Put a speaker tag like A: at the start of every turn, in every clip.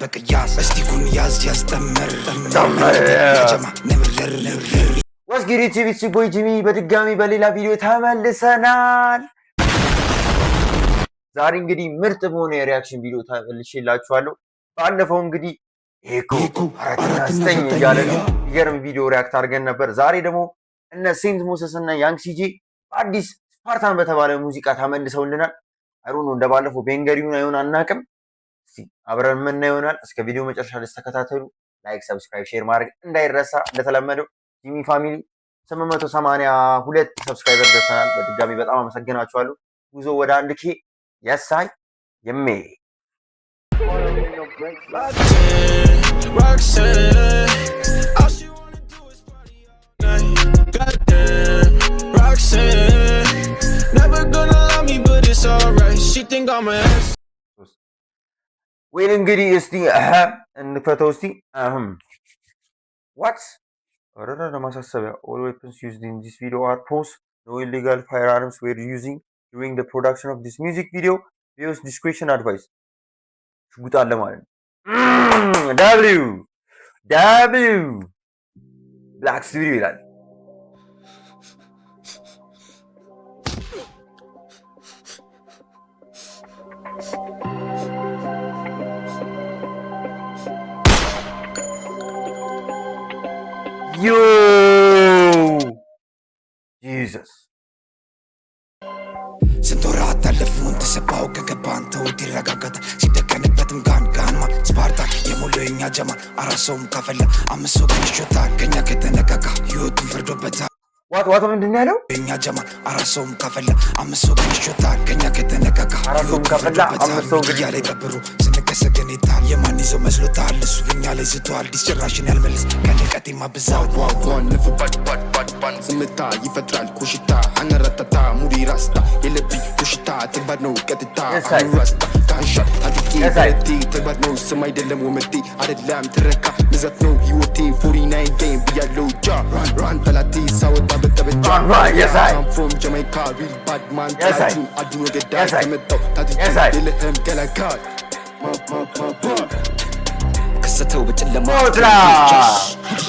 A: በቅያስ እስቲ ኩን ያዝ ያስጠምር ወስጊሪ ቲቪ ቦይ ጂሚ በድጋሚ በሌላ ቪዲዮ ተመልሰናል። ዛሬ እንግዲህ ምርጥ በሆነ የሪያክሽን ቪዲዮ ተመልሼላችኋለሁ። ባለፈው እንግዲህ ኤኮ አራተኛ እያለ ይገርም ቪዲዮ ሪያክት አድርገን ነበር። ዛሬ ደግሞ እነ ሴንት ሞሰስ እና ያንግ ሲጂ አዲስ ስፓርታን በተባለ ሙዚቃ ተመልሰውልናል። አይሩን ነው እንደባለፈው ቤንገሪውን አይሆን አናውቅም። አብረን ምን ይሆናል? እስከ ቪዲዮ መጨረሻ ድረስ ተከታተሉ። ላይክ፣ ሰብስክራይብ፣ ሼር ማድረግ እንዳይረሳ። እንደተለመደው ጂሚ ፋሚሊ 882 ሰብስክራይበር ደርሰናል። በድጋሚ በጣም አመሰግናችኋለሁ። ጉዞ ወደ 1K የሳይ የሜ ወይን እንግዲህ እስቲ እንፈተው እስቲ ዋትስ ወረረ ለማሳሰቢያ all weapons used in this video are posed. No illegal firearms were using during the production of this music video. Viewers discretion advised. ሽጉጥ አለ ማለት ነው። w ብላክ ስቱዲዮ ይላል። Yo, Jesus. ስንቶራ አታለፉን ተሰባው ከገባን ተውት ይረጋጋት ሲደቀንበትም ጋንማ ስፓርታ የሞላው የኛ ጀማ አራሰውም ካፈላ አምስት ከሽታ ከኛ ከተነቃቃ ህይወቱን ፈርዶበታል። ዋት ምንድን ያለው? የኛ ጀማ አራሰውም ካፈላ አምስት ከሽታ ከኛ ከተነቃቃ አራሰውም ካፈላ አምስት እያለ ይቀብሩ ስንከሰገን ይታል የማን ይዘው መስሎታል እሱ ግኛ ላይ ዝቷል ዲስጭራሽን ያልመልስ ከንቀት ማብዛው ዋን ንፍባድ ስምታ ይፈጥራል ኩሽታ አነረተታ ሙዲ ራስታ የለብኝ ኩሽታ ተግባር ነው ቀጥታ ራስታ ካንሻት አጥቂ በቲ ተግባር ነው ስም አይደለም ወመቴ አይደለም ትረካ ንዘት ነው ህይወቴ 49 ጌም ብያለው ጃ ራን ጠላቴ ሳወጣ በተበጃ I'm from Jamaica real bad man ታቱ አዱኖ ገዳ ከመጣው ታቱ የለህም ገላጋል ከሰተው በጨለማ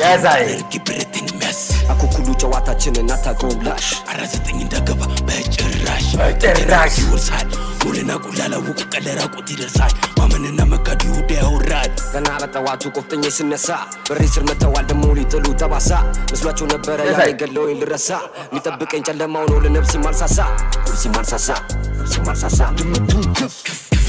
A: ያዛይ ግብረትን መስ አኩኩሉ ጨዋታችንን አታቆም ላሽ 49 እንደገባ በጭራሽ ይወርሳል ሙሉና ቁላላው ቀለራቁት ይደርሳል ማመንና መካድ ይሁዳ ያወራል ገና በጠዋቱ ቆፍጠኝ ሲነሳ በሬ ስር መተዋል ደሞ ሊጥሉ ተባሳ መስሏቸው ነበረ ያኔ ገለውኝ ልረሳ የሚጠብቀኝ ጨለማው ነው ለነፍስ ማልሳሳ ድምቱ ከፍ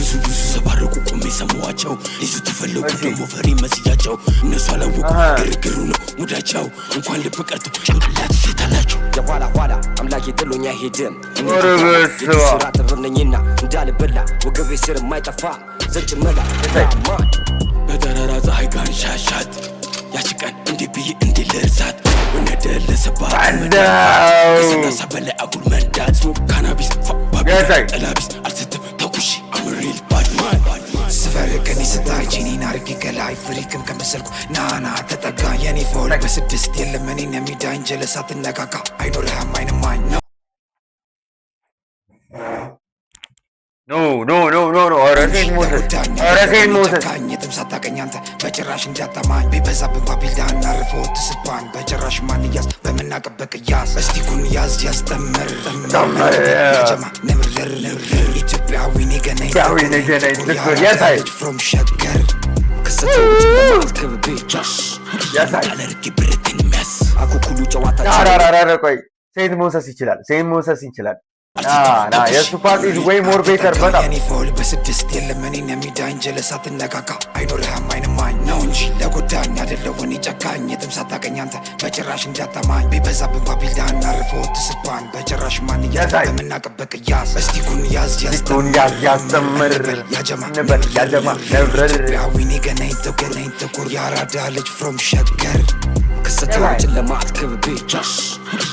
A: ብዙ ሰባረቁ ቆሜ ሰማዋቸው ሊዙ ተፈለጉ ደሞ ፈሪ መስያቸው እነሱ አላወቁ ግርግሩ ነው ሙዳቸው እንኳን ልብ ቀርቶ ጭንቅላት ሴታላቸው የኋላ አምላክ የጥሎኛ ሄድም ስራ ተፈነኝና እንዳልበላ ወገቤ ስር የማይጠፋ ዘጭ መላ በተራራ ፀሐይ ጋንሻሻት ያቺ ቀን እንዴ ብዬ እንዴ ልርሳት ወነደለሰባት ከሰላሳ በላይ አጉል መንዳት ካናቢስ ጠላቢስ አልስትም ተኩሺ አምሪል ባድማን ስፈርቅን ስታይ ጂኒን አርጊ ከላይ ፍሪክም ከመሰልኩ ናና ተጠጋ የኔ ፎል በስድስት የለም እኔን የሚዳኝ ጀለሳት ነቃቃ አይኖርህም አይንማኝ ኖ ረሴን ሞሰስ የትም ሳታቀኝ አንተ በጭራሽ እንዳታማኝ ቢበዛብን ባቢልዳን አርፈው ትስባን በጭራሽ ማንያዝ በምናቅበት ቅያስ እስቲ ኩን ያዝ ያስጠምር ጀማ ንምርር ኢትዮጵያዊ ነገነኝ ያሳይ ፍሮም ሸገር ከሰተው በጭለማት ከብቤ ያለርቂ ብረትን መስ አኩኩሉ ጨዋታ ቆይ ሴንት ሞሰስ ይችላል የሱ ፓርቲ ወይ ሞር ቤተር በጣም የኔ ፎል በስድስት የለም እኔን የሚዳኝ ጀለሳት ነቃቃ አይኖርህም አይንማኝ ነው እንጂ ለጎዳኝ አይደለው እኔ ጨካኝ የትም ሳታቀኝ አንተ በጭራሽ እንዳታማኝ ቢበዛብን ባቢልዳን አርፈው ትስባን በጭራሽ ማንያዝ በምናቅበት ቅያስ እስቲ ኩን ያዝ ያስጠምር ያጀማ ኢትዮጵያዊ ነገነኝ ጥቁር ያራዳ ልጅ ፍሮም ሸገር ከሰተው ጨለማት ከብቤ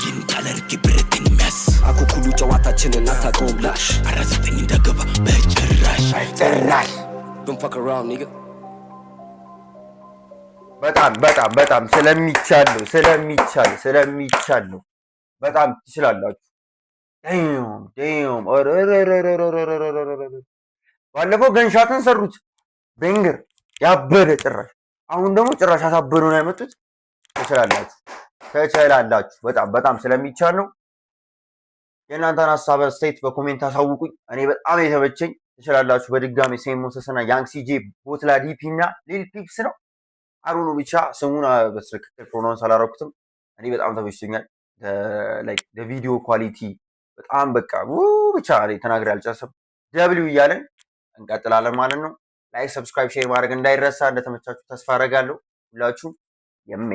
A: ይንጣለርቂ ብረትን መስ አኩኩሉ ጨዋታችንን አታቆም ላሽ 49 እንደገባ በጭራሽ don't fuck around nigga በጣም ስለሚቻል ነው በጣም ትችላላችሁ። ባለፈው ገንሻትን ሰሩት ቤንገር
B: ያበደ ጭራሽ። አሁን ደግሞ ጭራሽ አሳበዱን ያመጡት። ትችላላችሁ። በጣም ስለሚቻል ነው። የእናንተን ሀሳብ አስተያየት በኮሜንት አሳውቁኝ። እኔ በጣም የተመቸኝ ትችላላችሁ። በድጋሚ ሴም ሞሰስና ያንግ ሲጄ ቦትላ ዲፒ እና ሊል ፒፕስ ነው አሩኑ ብቻ ስሙን በትክክል ፕሮናውንስ አላረኩትም። እኔ በጣም ተመችቶኛል። ላይክ ቪዲዮ ኳሊቲ በጣም በቃ ብቻ ተናግሬ አልጨርስም። ደብሊው እያለን እንቀጥላለን ማለት ነው። ላይክ፣ ሰብስክራይብ፣ ሼር ማድረግ እንዳይረሳ። እንደተመቻችሁ ተስፋ አደርጋለሁ። ሁላችሁም የሜ